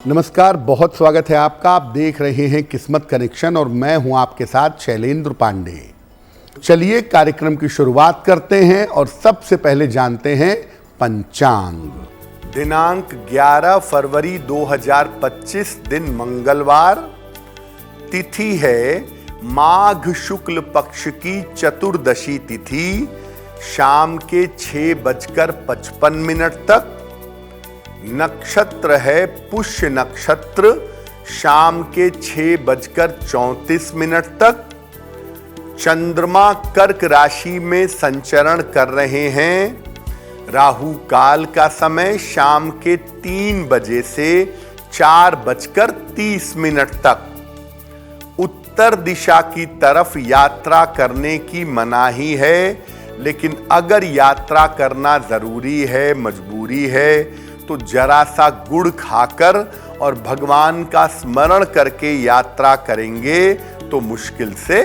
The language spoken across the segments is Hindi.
नमस्कार, बहुत स्वागत है आपका। आप देख रहे हैं किस्मत कनेक्शन और मैं हूं आपके साथ शैलेंद्र पांडे। चलिए कार्यक्रम की शुरुआत करते हैं और सबसे पहले जानते हैं पंचांग। दिनांक 11 फरवरी 2025, दिन मंगलवार। तिथि है माघ शुक्ल पक्ष की चतुर्दशी तिथि, शाम के 6:55 तक। नक्षत्र है पुष्य नक्षत्र, शाम के 6:34 तक। चंद्रमा कर्क राशि में संचरण कर रहे हैं। राहु काल का समय शाम के 3 बजे से 4:30 तक। उत्तर दिशा की तरफ यात्रा करने की मनाही है, लेकिन अगर यात्रा करना जरूरी है, मजबूरी है, तो जरा सा गुड़ खाकर और भगवान का स्मरण करके यात्रा करेंगे तो मुश्किल से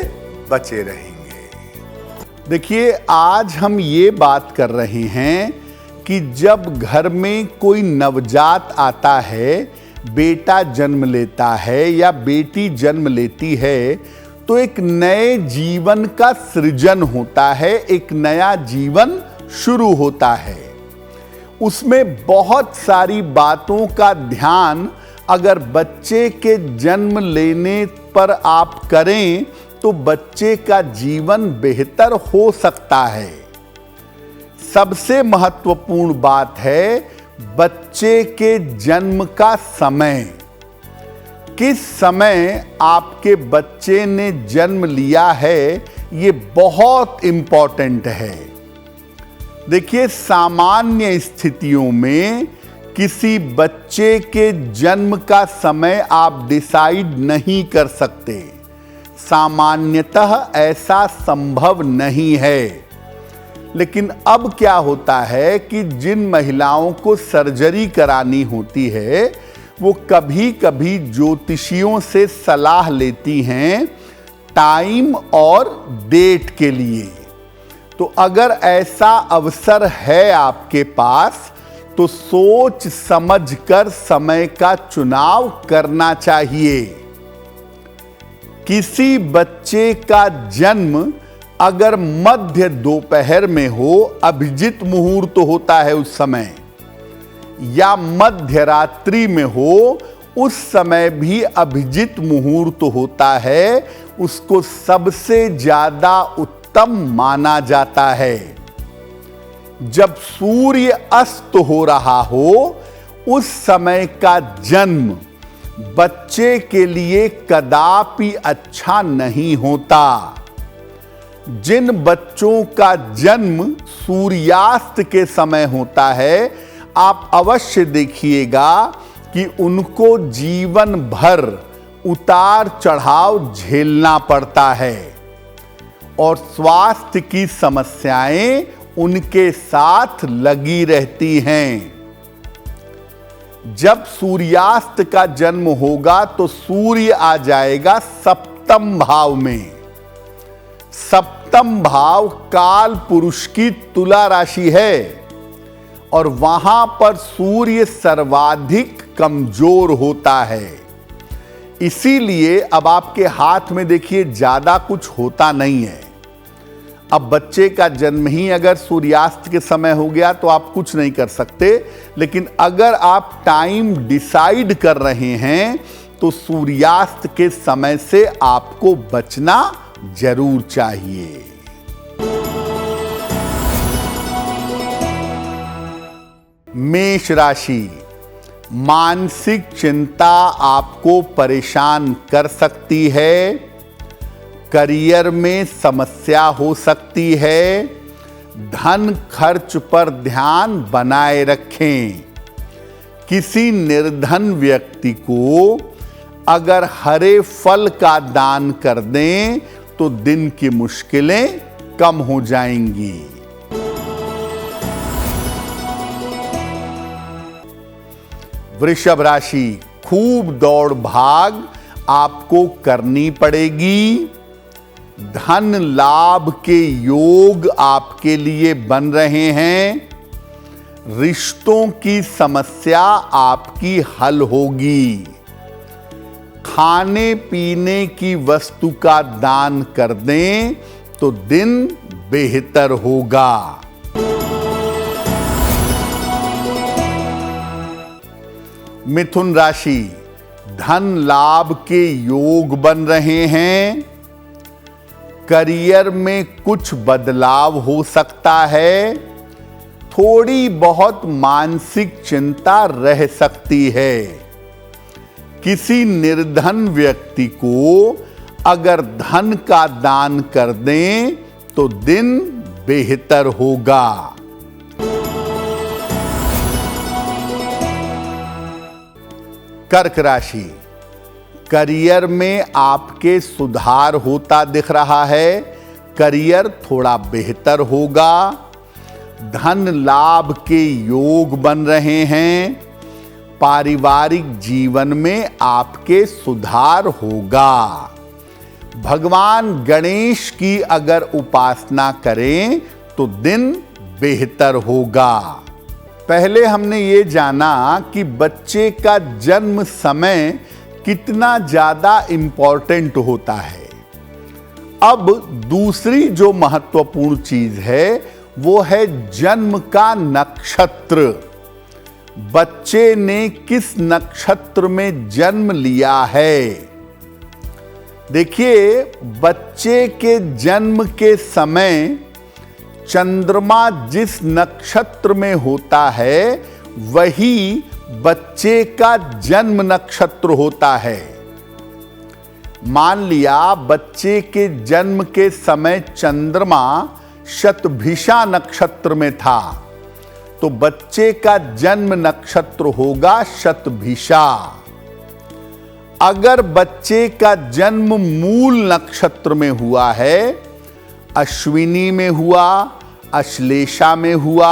बचे रहेंगे। देखिए, आज हम ये बात कर रहे हैं कि जब घर में कोई नवजात आता है, बेटा जन्म लेता है या बेटी जन्म लेती है, तो एक नए जीवन का सृजन होता है, एक नया जीवन शुरू होता है। उसमें बहुत सारी बातों का ध्यान अगर बच्चे के जन्म लेने पर आप करें तो बच्चे का जीवन बेहतर हो सकता है। सबसे महत्वपूर्ण बात है बच्चे के जन्म का समय। किस समय आपके बच्चे ने जन्म लिया है, ये बहुत इंपॉर्टेंट है। देखिए, सामान्य स्थितियों में किसी बच्चे के जन्म का समय आप डिसाइड नहीं कर सकते। सामान्यतः ऐसा संभव नहीं है। लेकिन अब क्या होता है कि जिन महिलाओं को सर्जरी करानी होती है, वो कभी कभी ज्योतिषियों से सलाह लेती हैं टाइम और डेट के लिए। तो अगर ऐसा अवसर है आपके पास तो सोच समझकर समय का चुनाव करना चाहिए। किसी बच्चे का जन्म अगर मध्य दोपहर में हो, अभिजित मुहूर्त होता है उस समय, या मध्य रात्रि में हो, उस समय भी अभिजित मुहूर्त होता है, उसको सबसे ज्यादा उत्तम माना जाता है। जब सूर्य अस्त हो रहा हो, उस समय का जन्म बच्चे के लिए कदापि अच्छा नहीं होता। जिन बच्चों का जन्म सूर्यास्त के समय होता है, आप अवश्य देखिएगा कि उनको जीवन भर उतार चढ़ाव झेलना पड़ता है और स्वास्थ्य की समस्याएं उनके साथ लगी रहती हैं। जब सूर्यास्त का जन्म होगा तो सूर्य आ जाएगा सप्तम भाव में। सप्तम भाव काल पुरुष की तुला राशि है और वहां पर सूर्य सर्वाधिक कमजोर होता है। इसीलिए अब आपके हाथ में देखिए ज्यादा कुछ होता नहीं है। अब बच्चे का जन्म ही अगर सूर्यास्त के समय हो गया तो आप कुछ नहीं कर सकते, लेकिन अगर आप टाइम डिसाइड कर रहे हैं तो सूर्यास्त के समय से आपको बचना जरूर चाहिए। मेष राशि, मानसिक चिंता आपको परेशान कर सकती है। करियर में समस्या हो सकती है। धन खर्च पर ध्यान बनाए रखें। किसी निर्धन व्यक्ति को अगर हरे फल का दान कर दें तो दिन की मुश्किलें कम हो जाएंगी। वृषभ राशि, खूब दौड़ भाग आपको करनी पड़ेगी। धन लाभ के योग आपके लिए बन रहे हैं। रिश्तों की समस्या आपकी हल होगी। खाने पीने की वस्तु का दान कर दें तो दिन बेहतर होगा। मिथुन राशि, धन लाभ के योग बन रहे हैं। करियर में कुछ बदलाव हो सकता है। थोड़ी बहुत मानसिक चिंता रह सकती है। किसी निर्धन व्यक्ति को अगर धन का दान कर दें तो दिन बेहतर होगा। कर्क राशि, करियर में आपके सुधार होता दिख रहा है। करियर थोड़ा बेहतर होगा। धन लाभ के योग बन रहे हैं। पारिवारिक जीवन में आपके सुधार होगा। भगवान गणेश की अगर उपासना करें तो दिन बेहतर होगा। पहले हमने ये जाना कि बच्चे का जन्म समय कितना ज्यादा इंपॉर्टेंट होता है। अब दूसरी जो महत्वपूर्ण चीज है वो है जन्म का नक्षत्र। बच्चे ने किस नक्षत्र में जन्म लिया है। देखिए, बच्चे के जन्म के समय चंद्रमा जिस नक्षत्र में होता है वही बच्चे का जन्म नक्षत्र होता है। मान लिया बच्चे के जन्म के समय चंद्रमा शतभिषा नक्षत्र में था तो बच्चे का जन्म नक्षत्र होगा शतभिषा। अगर बच्चे का जन्म मूल नक्षत्र में हुआ है, अश्विनी में हुआ, अश्लेषा में हुआ,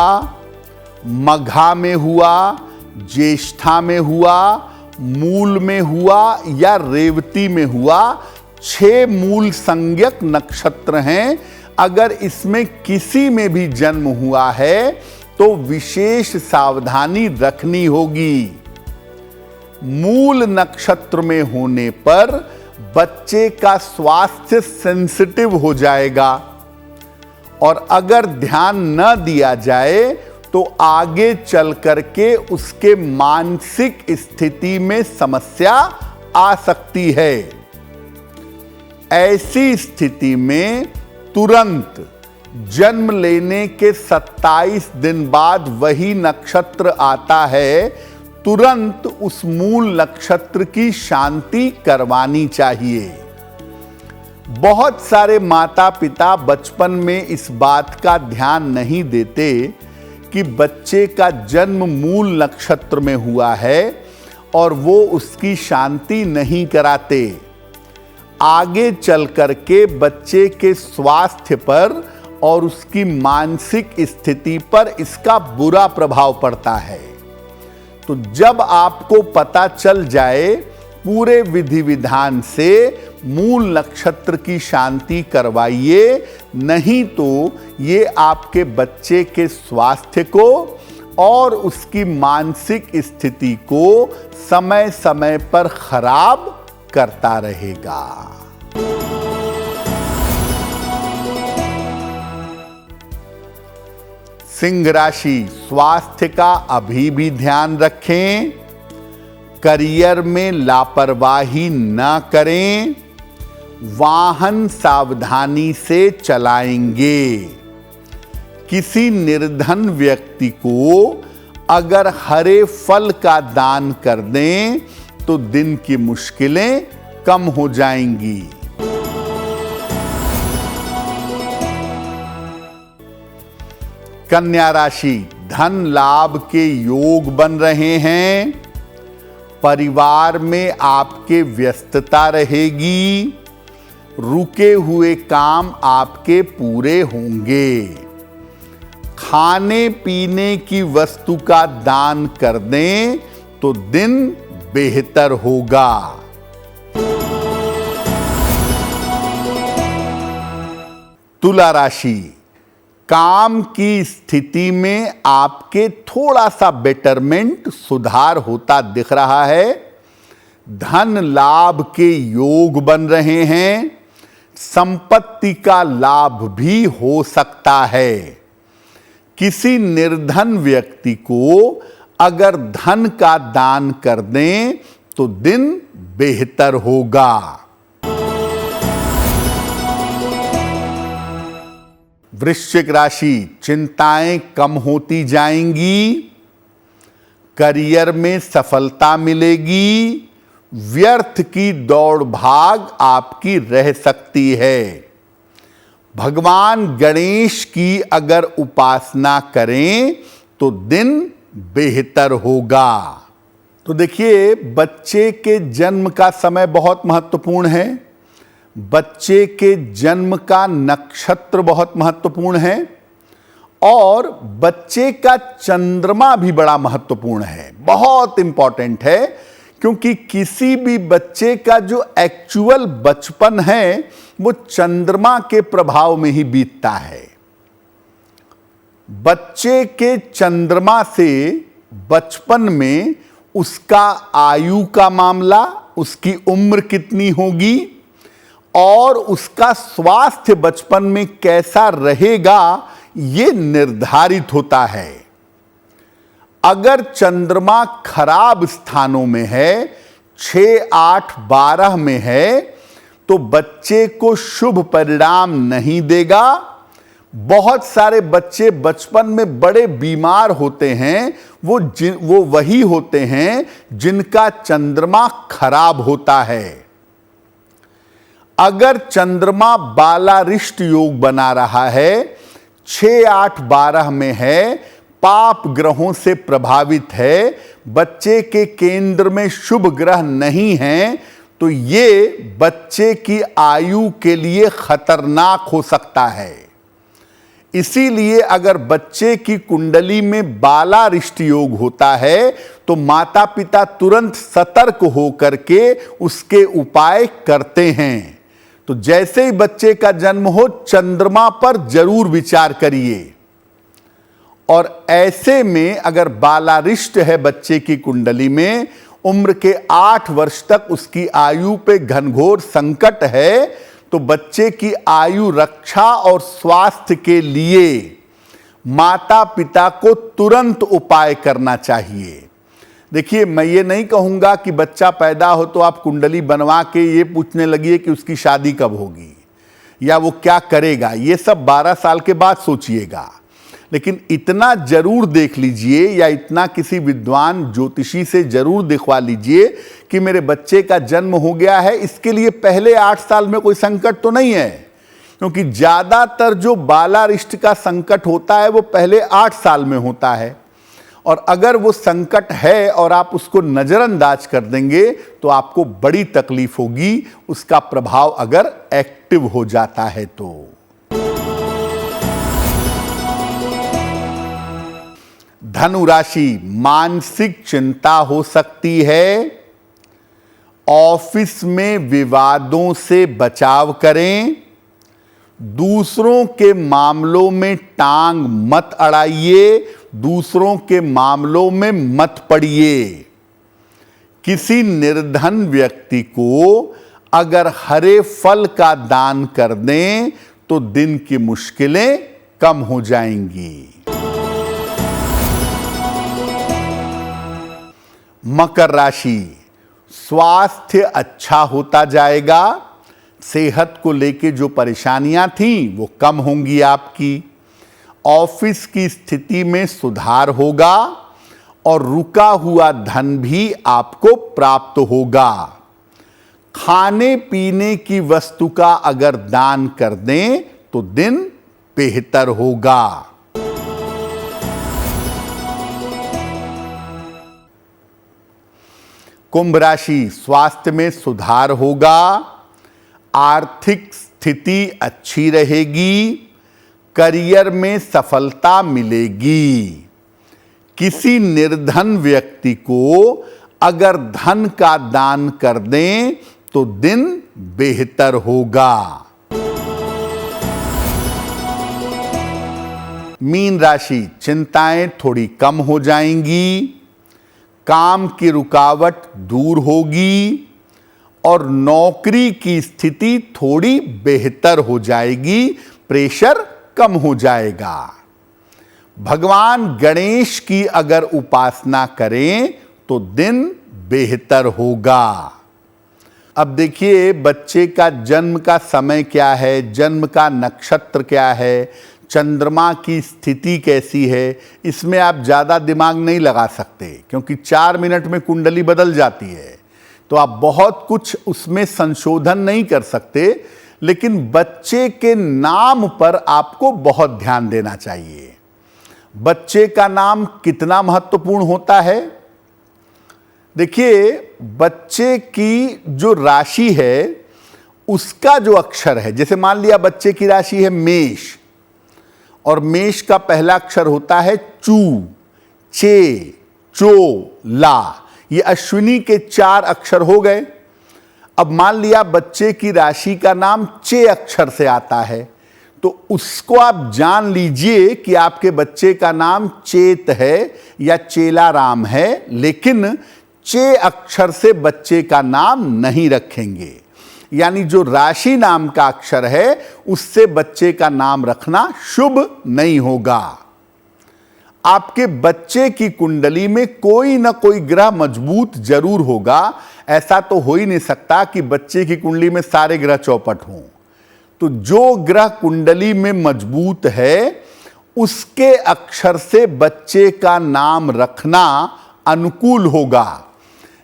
मघा में हुआ, ज्येष्ठा में हुआ, मूल में हुआ या रेवती में हुआ, 6 मूल संज्ञक नक्षत्र हैं। अगर इसमें किसी में भी जन्म हुआ है तो विशेष सावधानी रखनी होगी। मूल नक्षत्र में होने पर बच्चे का स्वास्थ्य सेंसिटिव हो जाएगा और अगर ध्यान न दिया जाए तो आगे चल करके उसके मानसिक स्थिति में समस्या आ सकती है। ऐसी स्थिति में तुरंत जन्म लेने के 27 दिन बाद वही नक्षत्र आता है, तुरंत उस मूल नक्षत्र की शांति करवानी चाहिए। बहुत सारे माता पिता बचपन में इस बात का ध्यान नहीं देते कि बच्चे का जन्म मूल नक्षत्र में हुआ है और वो उसकी शांति नहीं कराते। आगे चल करके बच्चे के स्वास्थ्य पर और उसकी मानसिक स्थिति पर इसका बुरा प्रभाव पड़ता है। तो जब आपको पता चल जाए, पूरे विधि विधान से मूल नक्षत्र की शांति करवाइए, नहीं तो ये आपके बच्चे के स्वास्थ्य को और उसकी मानसिक स्थिति को समय समय पर खराब करता रहेगा। सिंह राशि, स्वास्थ्य का अभी भी ध्यान रखें। करियर में लापरवाही न करें। वाहन सावधानी से चलाएंगे। किसी निर्धन व्यक्ति को अगर हरे फल का दान कर दें तो दिन की मुश्किलें कम हो जाएंगी। कन्या राशि, धन लाभ के योग बन रहे हैं। परिवार में आपके व्यस्तता रहेगी। रुके हुए काम आपके पूरे होंगे। खाने पीने की वस्तु का दान कर दें तो दिन बेहतर होगा। तुला राशि, काम की स्थिति में आपके थोड़ा सा बेटरमेंट, सुधार होता दिख रहा है। धन लाभ के योग बन रहे हैं। संपत्ति का लाभ भी हो सकता है। किसी निर्धन व्यक्ति को अगर धन का दान कर दें तो दिन बेहतर होगा। वृश्चिक राशि, चिंताएं कम होती जाएंगी। करियर में सफलता मिलेगी। व्यर्थ की दौड़ भाग आपकी रह सकती है। भगवान गणेश की अगर उपासना करें तो दिन बेहतर होगा। तो देखिए, बच्चे के जन्म का समय बहुत महत्वपूर्ण है। बच्चे के जन्म का नक्षत्र बहुत महत्वपूर्ण है और बच्चे का चंद्रमा भी बड़ा महत्वपूर्ण है, बहुत इंपॉर्टेंट है। क्योंकि किसी भी बच्चे का जो एक्चुअल बचपन है वो चंद्रमा के प्रभाव में ही बीतता है। बच्चे के चंद्रमा से बचपन में उसका आयु का मामला, उसकी उम्र कितनी होगी और उसका स्वास्थ्य बचपन में कैसा रहेगा, ये निर्धारित होता है। अगर चंद्रमा खराब स्थानों में है, 6, 8, 12 में है, तो बच्चे को शुभ परिणाम नहीं देगा। बहुत सारे बच्चे बचपन में बड़े बीमार होते हैं, वो वही होते हैं जिनका चंद्रमा खराब होता है। अगर चंद्रमा बालारिष्ट योग बना रहा है, 6, 8, 12 में है, पाप ग्रहों से प्रभावित है, बच्चे के केंद्र में शुभ ग्रह नहीं है, तो ये बच्चे की आयु के लिए खतरनाक हो सकता है। इसीलिए अगर बच्चे की कुंडली में बालारिष्ट योग होता है तो माता पिता तुरंत सतर्क होकर के उसके उपाय करते हैं। तो जैसे ही बच्चे का जन्म हो, चंद्रमा पर जरूर विचार करिए। और ऐसे में अगर बालारिष्ट है बच्चे की कुंडली में, उम्र के 8 वर्ष तक उसकी आयु पे घनघोर संकट है, तो बच्चे की आयु रक्षा और स्वास्थ्य के लिए माता पिता को तुरंत उपाय करना चाहिए। देखिए, मैं ये नहीं कहूंगा कि बच्चा पैदा हो तो आप कुंडली बनवा के ये पूछने लगिए कि उसकी शादी कब होगी या वो क्या करेगा। ये सब 12 साल के बाद सोचिएगा। लेकिन इतना जरूर देख लीजिए या इतना किसी विद्वान ज्योतिषी से जरूर दिखवा लीजिए कि मेरे बच्चे का जन्म हो गया है। इसके लिए पहले 8 साल में कोई संकट तो नहीं है, क्योंकि ज्यादातर जो बालारिष्ट का संकट होता है वो पहले 8 साल में होता है। और अगर वो संकट है और आप उसको नजरअंदाज कर देंगे तो आपको बड़ी तकलीफ होगी, उसका प्रभाव अगर एक्टिव हो जाता है तो। धनु राशि, मानसिक चिंता हो सकती है। ऑफिस में विवादों से बचाव करें। दूसरों के मामलों में टांग मत अड़ाइए, दूसरों के मामलों में मत पड़िए। किसी निर्धन व्यक्ति को अगर हरे फल का दान कर दें तो दिन की मुश्किलें कम हो जाएंगी। मकर राशि, स्वास्थ्य अच्छा होता जाएगा। सेहत को लेके जो परेशानियां थीं वो कम होंगी आपकी। ऑफिस की स्थिति में सुधार होगा और रुका हुआ धन भी आपको प्राप्त होगा। खाने पीने की वस्तु का अगर दान कर दें तो दिन बेहतर होगा। कुंभ राशि, स्वास्थ्य में सुधार होगा। आर्थिक स्थिति अच्छी रहेगी। करियर में सफलता मिलेगी। किसी निर्धन व्यक्ति को अगर धन का दान कर दें तो दिन बेहतर होगा। मीन राशि, चिंताएं थोड़ी कम हो जाएंगी, काम की रुकावट दूर होगी और नौकरी की स्थिति थोड़ी बेहतर हो जाएगी, प्रेशर कम हो जाएगा। भगवान गणेश की अगर उपासना करें तो दिन बेहतर होगा। अब देखिए, बच्चे का जन्म का समय क्या है, जन्म का नक्षत्र क्या है, चंद्रमा की स्थिति कैसी है, इसमें आप ज़्यादा दिमाग नहीं लगा सकते, क्योंकि 4 मिनट में कुंडली बदल जाती है, तो आप बहुत कुछ उसमें संशोधन नहीं कर सकते। लेकिन बच्चे के नाम पर आपको बहुत ध्यान देना चाहिए। बच्चे का नाम कितना महत्वपूर्ण होता है। देखिए, बच्चे की जो राशि है उसका जो अक्षर है, जैसे मान लिया बच्चे की राशि है मेष, और मेष का पहला अक्षर होता है चू, चे, चो, ला, ये अश्विनी के 4 अक्षर हो गए। अब मान लिया बच्चे की राशि का नाम चे अक्षर से आता है, तो उसको आप जान लीजिए कि आपके बच्चे का नाम चेत है या चेला राम है, लेकिन चे अक्षर से बच्चे का नाम नहीं रखेंगे। यानी जो राशि नाम का अक्षर है उससे बच्चे का नाम रखना शुभ नहीं होगा। आपके बच्चे की कुंडली में कोई ना कोई ग्रह मजबूत जरूर होगा। ऐसा तो हो ही नहीं सकता कि बच्चे की कुंडली में सारे ग्रह चौपट हों। तो जो ग्रह कुंडली में मजबूत है उसके अक्षर से बच्चे का नाम रखना अनुकूल होगा।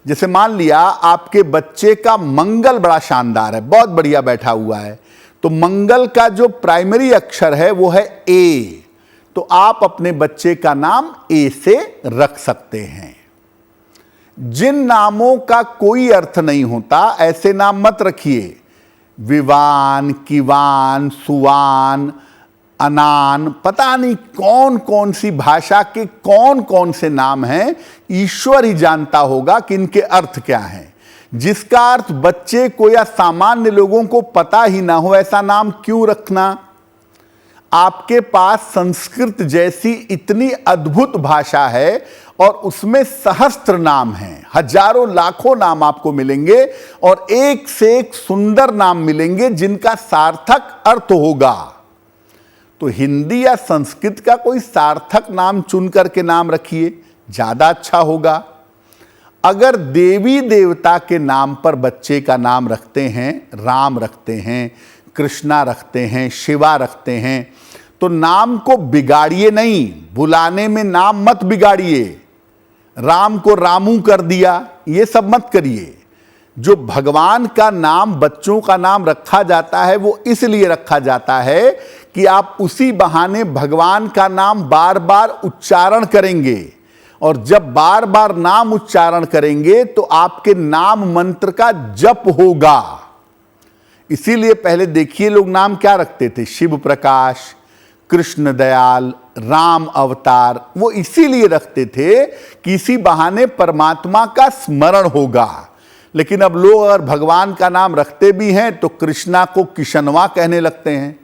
जैसे मान लिया आपके बच्चे का मंगल बड़ा शानदार है, बहुत बढ़िया बैठा हुआ है, तो मंगल का जो प्राइमरी अक्षर है वो है ए, तो आप अपने बच्चे का नाम ए से रख सकते हैं। जिन नामों का कोई अर्थ नहीं होता ऐसे नाम मत रखिए। विवान, किवान, सुवान, अनान, पता नहीं कौन कौन सी भाषा के कौन कौन से नाम हैं, ईश्वर ही जानता होगा कि इनके अर्थ क्या हैं। जिसका अर्थ बच्चे को या सामान्य लोगों को पता ही ना हो, ऐसा नाम क्यों रखना। आपके पास संस्कृत जैसी इतनी अद्भुत भाषा है और उसमें सहस्त्र नाम हैं, हजारों लाखों नाम आपको मिलेंगे और एक से एक सुंदर नाम मिलेंगे जिनका सार्थक अर्थ होगा। तो हिंदी या संस्कृत का कोई सार्थक नाम चुन करके नाम रखिए, ज्यादा अच्छा होगा। अगर देवी देवता के नाम पर बच्चे का नाम रखते हैं, राम रखते हैं, कृष्णा रखते हैं, शिवा रखते हैं, तो नाम को बिगाड़िए नहीं, बुलाने में नाम मत बिगाड़िए। राम को रामू कर दिया, ये सब मत करिए। जो भगवान का नाम बच्चों का नाम रखा जाता है वो इसलिए रखा जाता है कि आप उसी बहाने भगवान का नाम बार बार उच्चारण करेंगे, और जब बार बार नाम उच्चारण करेंगे तो आपके नाम मंत्र का जप होगा। इसीलिए पहले देखिए लोग नाम क्या रखते थे, शिव प्रकाश, कृष्ण दयाल, राम अवतार, वो इसीलिए रखते थे कि इसी बहाने परमात्मा का स्मरण होगा। लेकिन अब लोग अगर भगवान का नाम रखते भी हैं तो कृष्णा को किशनवा कहने लगते हैं।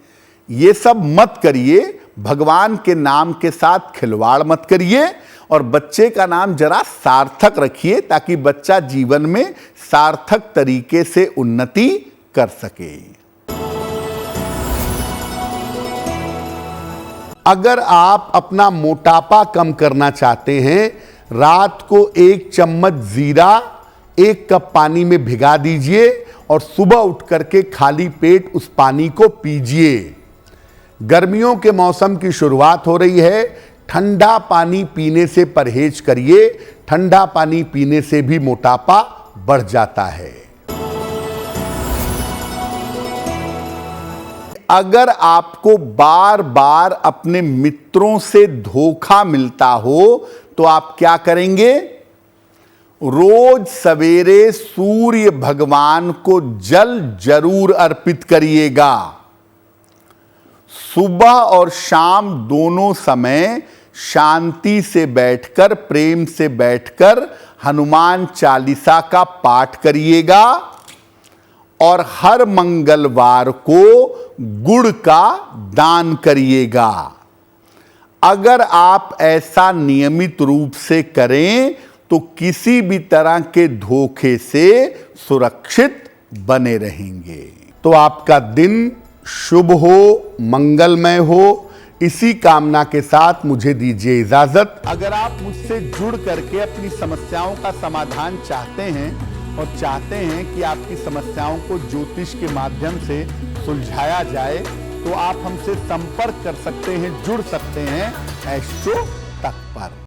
ये सब मत करिए, भगवान के नाम के साथ खिलवाड़ मत करिए और बच्चे का नाम जरा सार्थक रखिए ताकि बच्चा जीवन में सार्थक तरीके से उन्नति कर सके। अगर आप अपना मोटापा कम करना चाहते हैं, रात को 1 चम्मच जीरा 1 कप पानी में भिगा दीजिए और सुबह उठ करके खाली पेट उस पानी को पीजिए। गर्मियों के मौसम की शुरुआत हो रही है, ठंडा पानी पीने से परहेज करिए। ठंडा पानी पीने से भी मोटापा बढ़ जाता है। अगर आपको बार बार अपने मित्रों से धोखा मिलता हो तो आप क्या करेंगे? रोज सवेरे सूर्य भगवान को जल जरूर अर्पित करिएगा। सुबह और शाम दोनों समय शांति से बैठकर, प्रेम से बैठकर हनुमान चालीसा का पाठ करिएगा और हर मंगलवार को गुड़ का दान करिएगा। अगर आप ऐसा नियमित रूप से करें तो किसी भी तरह के धोखे से सुरक्षित बने रहेंगे। तो आपका दिन शुभ हो, मंगलमय हो, इसी कामना के साथ मुझे दीजिए इजाजत। अगर आप मुझसे जुड़ करके अपनी समस्याओं का समाधान चाहते हैं और चाहते हैं कि आपकी समस्याओं को ज्योतिष के माध्यम से सुलझाया जाए, तो आप हमसे संपर्क कर सकते हैं, जुड़ सकते हैं एस्ट्रो तक पर।